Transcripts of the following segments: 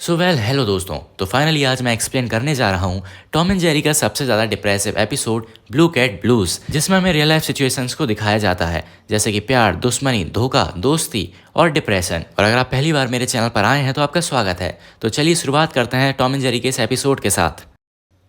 Hello दोस्तों। तो finally आज मैं एक्सप्लेन करने जा रहा हूँ टॉम एंड जेरी का सबसे ज़्यादा depressive episode blue cat blues, जिसमें हमें रियल लाइफ सिचुएशंस को दिखाया जाता है, जैसे कि प्यार, दुश्मनी, धोखा, दोस्ती और डिप्रेशन। और अगर आप पहली बार मेरे चैनल पर आए हैं तो आपका स्वागत है। तो चलिए शुरुआत करते हैं टॉम एंड जेरी के इस एपिसोड के साथ।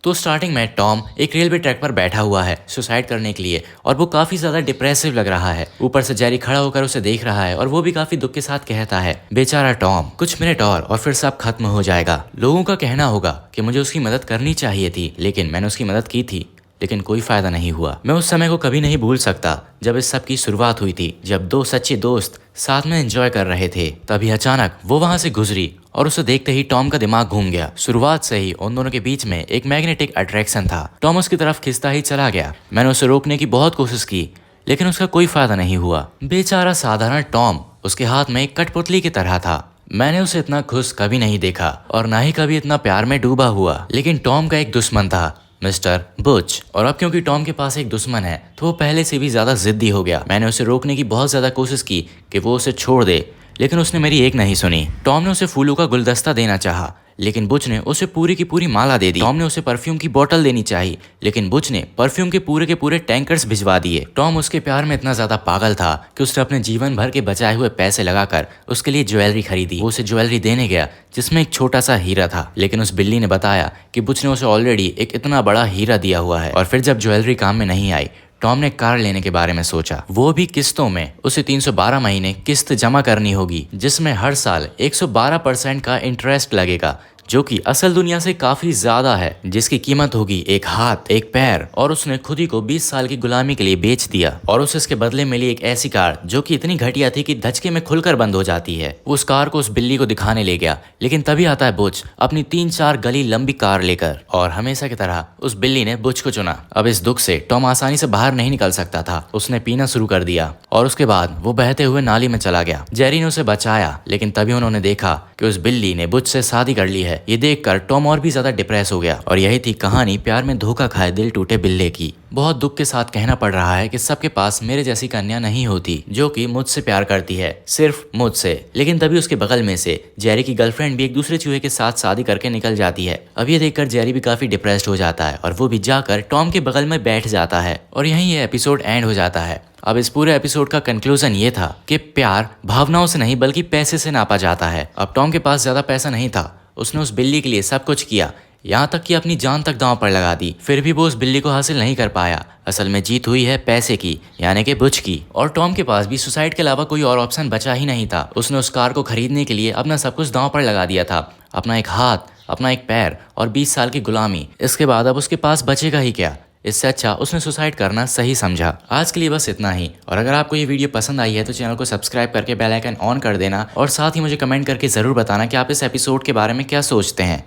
तो स्टार्टिंग में टॉम एक रेलवे ट्रैक पर बैठा हुआ है सुसाइड करने के लिए, और वो काफी ज्यादा डिप्रेसिव लग रहा है। ऊपर से जेरी खड़ा होकर उसे देख रहा है और वो भी काफी दुख के साथ कहता है, बेचारा टॉम, कुछ मिनट और फिर सब खत्म हो जाएगा। लोगों का कहना होगा कि मुझे उसकी मदद करनी चाहिए थी, लेकिन मैंने उसकी मदद की थी, लेकिन कोई फायदा नहीं हुआ। मैं उस समय को कभी नहीं भूल सकता जब इस सब की शुरुआत हुई थी, जब दो सच्चे दोस्त साथ में एंजॉय कर रहे थे। तभी अचानक वो वहां से गुजरी और उसे देखते ही टॉम का दिमाग घूम गया। शुरुआत से ही उन दोनों के बीच में एक मैग्नेटिक अट्रैक्शन था। टॉम उसकी तरफ खिंचता ही चला गया। मैंने उसे रोकने की बहुत कोशिश की, लेकिन उसका कोई फायदा नहीं हुआ। बेचारा साधारण टॉम उसके हाथ में एक कठपुतली की तरह था। मैंने उसे इतना खुश कभी नहीं देखा और ना ही कभी इतना प्यार में डूबा हुआ। लेकिन टॉम का एक दुश्मन था, मिस्टर बुच। और अब क्योंकि टॉम के पास एक दुश्मन है तो वो पहले से भी ज्यादा जिद्दी हो गया। मैंने उसे रोकने की बहुत ज्यादा कोशिश की कि वो उसे छोड़ दे, लेकिन उसने मेरी एक नहीं सुनी। टॉम ने उसे फूलों का गुलदस्ता देना चाहा, लेकिन बुच ने उसे पूरी की पूरी माला दे दी। टॉम ने उसे परफ्यूम की बोतल देनी चाहिए, लेकिन बुच ने परफ्यूम के पूरे टैंकर्स भिजवा दिए। टॉम उसके प्यार में इतना ज्यादा पागल था कि उसने अपने जीवन भर के बचाए हुए पैसे लगाकर उसके लिए ज्वेलरी खरीदी। वो उसे ज्वेलरी देने गया जिसमें एक छोटा सा हीरा था, लेकिन उस बिल्ली ने बताया कि बुच ने उसे ऑलरेडी एक इतना बड़ा हीरा दिया हुआ है। और फिर जब ज्वेलरी काम में नहीं आई, टॉम ने कार लेने के बारे में सोचा, वो भी किस्तों में। उसे 312 महीने किस्त जमा करनी होगी, जिसमें हर साल 112% का इंटरेस्ट लगेगा, जो कि असल दुनिया से काफी ज्यादा है, जिसकी कीमत होगी एक हाथ, एक पैर। और उसने खुद ही को 20 साल की गुलामी के लिए बेच दिया और उसे इसके बदले मिली एक ऐसी कार जो कि इतनी घटिया थी कि धचके में खुलकर बंद हो जाती है। वो उस कार को उस बिल्ली को दिखाने ले गया, लेकिन तभी आता है बुच अपनी 3-4 गली लंबी कार लेकर, और हमेशा की तरह उस बिल्ली ने बुच को चुना। अब इस दुख से टॉम आसानी से बाहर नहीं निकल सकता था। उसने पीना शुरू कर दिया और उसके बाद वो बहते हुए नाली में चला गया। जेरी ने उसे बचाया, लेकिन तभी उन्होंने देखा कि उस बिल्ली ने बुच से शादी कर ली है। ये देखकर टॉम और भी ज्यादा डिप्रेस हो गया। और यही थी कहानी प्यार में धोखा खाए दिल टूटे बिल्ले की। बहुत दुख के साथ कहना पड़ रहा है कि सबके पास मेरे जैसी कन्या नहीं होती जो कि मुझसे प्यार करती है, सिर्फ मुझसे। लेकिन तभी उसके बगल में से जेरी की गर्लफ्रेंड भी एक दूसरे चूहे के साथ शादी करके निकल जाती है। अब ये देखकर जेरी भी काफी डिप्रेस्ड हो जाता है और वो भी जाकर टॉम के बगल में बैठ जाता है। और यहीं ये एपिसोड एंड हो जाता है। अब इस पूरे एपिसोड का कंक्लूजन ये था कि प्यार भावनाओं से नहीं बल्कि पैसे से नापा जाता है। अब टॉम के पास ज्यादा पैसा नहीं था, उसने उस बिल्ली के लिए सब कुछ किया, यहाँ तक कि अपनी जान तक दांव पर लगा दी। फिर भी वो उस बिल्ली को हासिल नहीं कर पाया। असल में जीत हुई है पैसे की, यानी कि बुच की। और टॉम के पास भी सुसाइड के अलावा कोई और ऑप्शन बचा ही नहीं था। उसने उस कार को खरीदने के लिए अपना सब कुछ दांव पर लगा दिया था, अपना एक हाथ, अपना एक पैर और 20 साल की गुलामी। इसके बाद अब उसके पास बचेगा ही क्या? इससे अच्छा उसने सुसाइड करना सही समझा। आज के लिए बस इतना ही। और अगर आपको ये वीडियो पसंद आई है तो चैनल को सब्सक्राइब करके बेल आइकन ऑन कर देना, और साथ ही मुझे कमेंट करके जरूर बताना कि आप इस एपिसोड के बारे में क्या सोचते हैं।